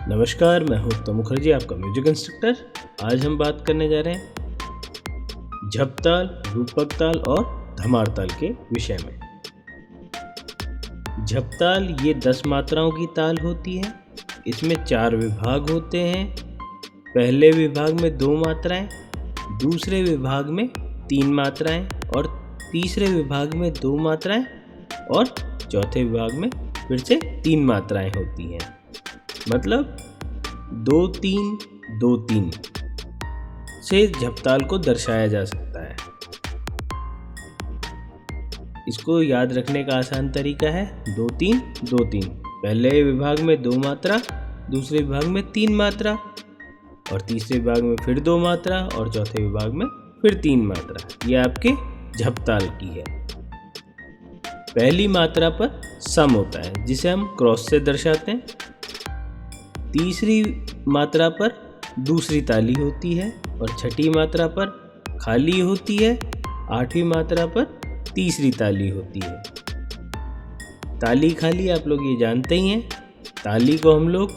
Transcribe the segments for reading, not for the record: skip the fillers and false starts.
नमस्कार, मैं हूँ उत्तम मुखर्जी, आपका म्यूजिक इंस्ट्रक्टर। आज हम बात करने जा रहे हैं झप ताल, रूपक ताल और धमार ताल के विषय में। झप ताल ये 10 मात्राओं की ताल होती है। इसमें 4 विभाग होते हैं। पहले विभाग में 2 मात्राएं, दूसरे विभाग में 3 मात्राएं और तीसरे विभाग में 2 मात्राएं और चौथे विभाग में फिर से 3 मात्राएं होती हैं। मतलब 2-3-2-3 से झप ताल को दर्शाया जा सकता है। इसको याद रखने का आसान तरीका है 2-3-2-3। पहले विभाग में 2 मात्रा, दूसरे विभाग में 3 मात्रा और तीसरे विभाग में फिर 2 मात्रा और चौथे विभाग में फिर 3 मात्रा। ये आपके झप ताल की है। पहली मात्रा पर सम होता है जिसे हम क्रॉस से दर्शाते हैं। तीसरी मात्रा पर दूसरी ताली होती है और छठी मात्रा पर खाली होती है। 8वीं मात्रा पर तीसरी ताली होती है। ताली खाली आप लोग ये जानते ही हैं। ताली को हम लोग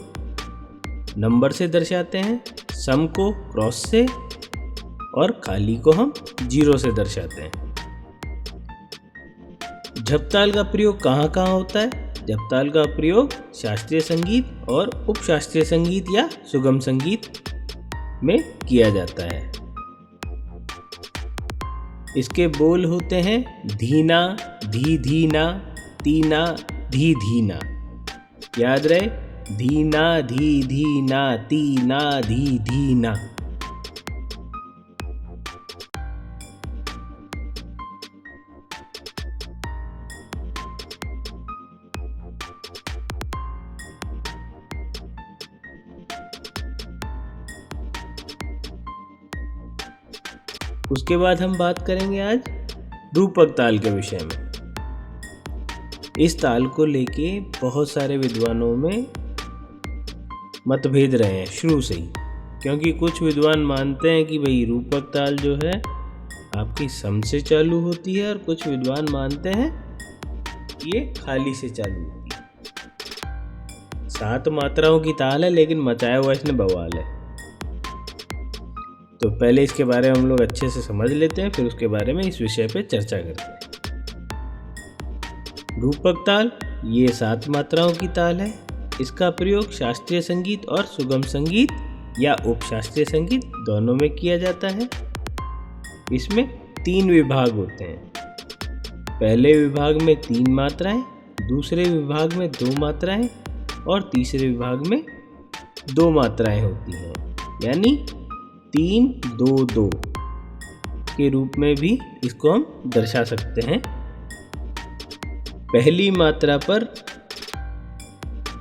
नंबर से दर्शाते हैं, सम को क्रॉस से और खाली को हम 0 से दर्शाते हैं। झप ताल का प्रयोग कहाँ कहाँ होता है? झप ताल का प्रयोग शास्त्रीय संगीत और उपशास्त्रीय संगीत या सुगम संगीत में किया जाता है। इसके बोल होते हैं धीना, धी धीना, तीना, धी धीना। याद रहे, धीना, धी धीना, तीना, धी धीना। उसके बाद हम बात करेंगे आज रूपक ताल के विषय में। इस ताल को लेके बहुत सारे विद्वानों में मतभेद रहे हैं शुरू से ही, क्योंकि कुछ विद्वान मानते हैं कि भाई रूपक ताल जो है आपकी सम से चालू होती है और कुछ विद्वान मानते हैं ये खाली से चालू होती है। 7 मात्राओं की ताल है लेकिन मचाया हुआ इसने बवाल है। तो पहले इसके बारे में हम लोग अच्छे से समझ लेते हैं, फिर उसके बारे में इस विषय पे चर्चा करते हैं। रूपक ताल ये 7 मात्राओं की ताल है। इसका प्रयोग शास्त्रीय संगीत और सुगम संगीत या उपशास्त्रीय संगीत दोनों में किया जाता है। इसमें 3 विभाग होते हैं। पहले विभाग में 3 मात्राएं, दूसरे विभाग में 2 मात्राएं और तीसरे विभाग में 2 मात्राएं होती हैं, यानी 3-2-2 के रूप में भी इसको हम दर्शा सकते हैं। पहली मात्रा पर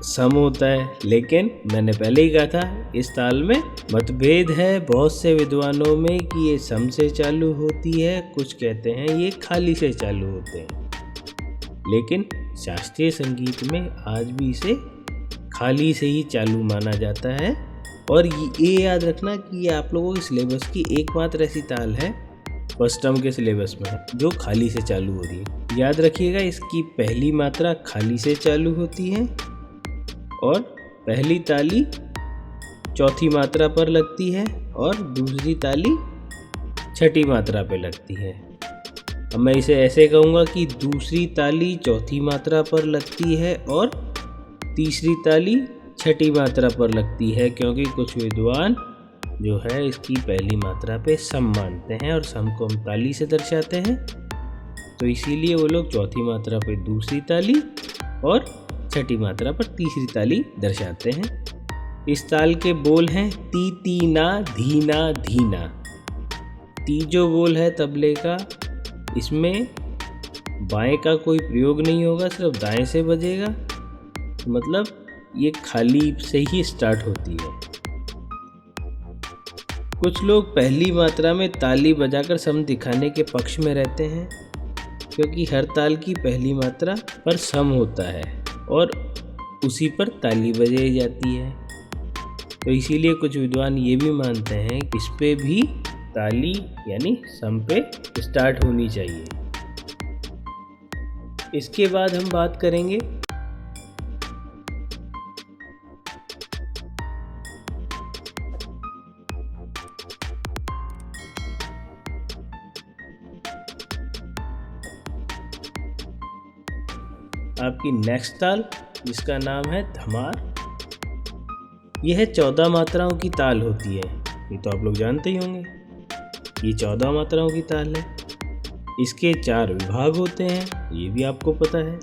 सम होता है, लेकिन मैंने पहले ही कहा था इस ताल में मतभेद है बहुत से विद्वानों में कि ये सम से चालू होती है, कुछ कहते हैं ये खाली से चालू होते हैं। लेकिन शास्त्रीय संगीत में आज भी इसे खाली से ही चालू माना जाता है। और ये याद रखना कि ये आप लोगों के सिलेबस की एकमात्र ऐसी ताल है फर्स्ट टर्म के सिलेबस में जो खाली से चालू हो रही है। याद रखिएगा, इसकी पहली मात्रा खाली से चालू होती है और पहली ताली चौथी मात्रा पर लगती है और दूसरी ताली छठी मात्रा पर लगती है। अब मैं इसे ऐसे कहूँगा कि दूसरी ताली चौथी मात्रा पर लगती है और तीसरी ताली छठी मात्रा पर लगती है, क्योंकि कुछ विद्वान जो है इसकी पहली मात्रा पे सम मानते हैं और सम को हम ताली से दर्शाते हैं। तो इसीलिए वो लोग चौथी मात्रा पे दूसरी ताली और छठी मात्रा पर तीसरी ताली दर्शाते हैं। इस ताल के बोल हैं ती तीना धीना धीना। ती जो बोल है तबले का, इसमें बाएं का कोई प्रयोग नहीं होगा, सिर्फ दाएं से बजेगा। मतलब ये खाली से ही स्टार्ट होती है। कुछ लोग पहली मात्रा में ताली बजाकर सम दिखाने के पक्ष में रहते हैं, क्योंकि हर ताल की पहली मात्रा पर सम होता है और उसी पर ताली बजाई जाती है। तो इसीलिए कुछ विद्वान ये भी मानते हैं कि इस पे भी ताली यानी सम पे स्टार्ट होनी चाहिए। इसके बाद हम बात करेंगे आपकी नेक्स्ट ताल, जिसका नाम है धमार। यह 14 मात्राओं की ताल होती है, ये तो आप लोग जानते ही होंगे। ये 14 मात्राओं की ताल है। इसके 4 विभाग होते हैं, ये भी आपको पता है।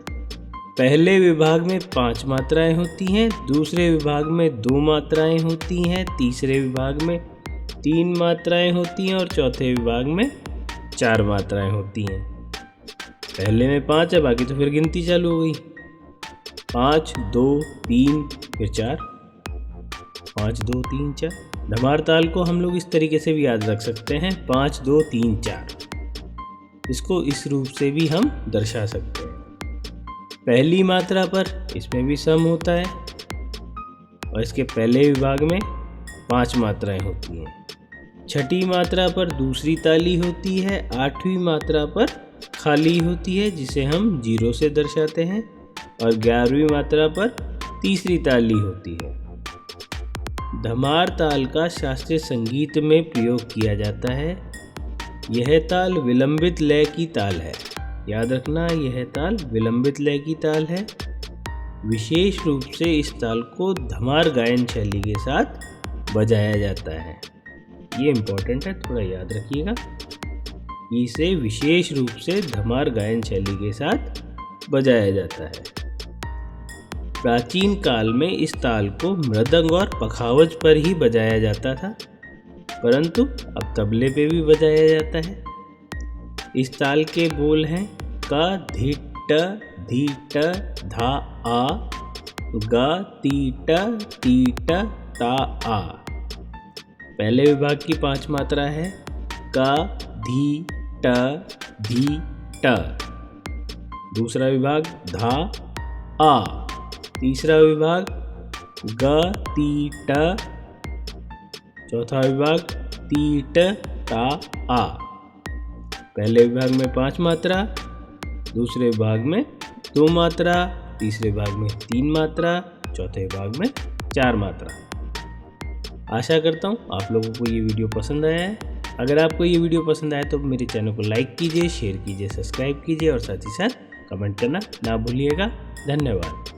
पहले विभाग में 5 मात्राएं होती हैं, दूसरे विभाग में 2 मात्राएं होती हैं, तीसरे विभाग में 3 मात्राएं होती हैं और चौथे विभाग में 4 मात्राएं होती हैं। पहले में 5 है, बाकी तो फिर गिनती चालू हो गई। 5 2 3 फिर 4, 5 2 3 4। धमार ताल को हम लोग इस तरीके से भी याद रख सकते हैं, 5 2 3 4। इसको इस रूप से भी हम दर्शा सकते हैं। पहली मात्रा पर इसमें भी सम होता है और इसके पहले विभाग में 5 मात्राएं होती हैं। छठी मात्रा पर दूसरी ताली होती है, 8वीं मात्रा पर खाली होती है जिसे हम 0 से दर्शाते हैं और 11वीं मात्रा पर तीसरी ताली होती है। धमार ताल का शास्त्रीय संगीत में प्रयोग किया जाता है। यह ताल विलंबित लय की ताल है। याद रखना, यह ताल विलंबित लय की ताल है। विशेष रूप से इस ताल को धमार गायन शैली के साथ बजाया जाता है। ये इम्पोर्टेंट है, थोड़ा याद रखिएगा। इसे विशेष रूप से धमार गायन शैली के साथ बजाया जाता है। प्राचीन काल में इस ताल को मृदंग और पखावज पर ही बजाया जाता था, परंतु अब तबले पे भी बजाया जाता है। इस ताल के बोल हैं का धी ट धी ट धा आ, गा ती ट ता आ। पहले विभाग की 5 मात्रा है का धी ट धी ट, दूसरा विभाग धा आ, तीसरा विभाग ग ती ट, चौथा विभाग ती ट ता आ। पहले विभाग में 5 मात्रा, दूसरे विभाग में 2 मात्रा, तीसरे विभाग में 3 मात्रा, चौथे विभाग में 4 मात्रा। आशा करता हूँ आप लोगों को ये वीडियो पसंद आया है। अगर आपको ये वीडियो पसंद आए तो मेरे चैनल को लाइक कीजिए, शेयर कीजिए, सब्सक्राइब कीजिए और साथ ही साथ कमेंट करना ना भूलिएगा। धन्यवाद।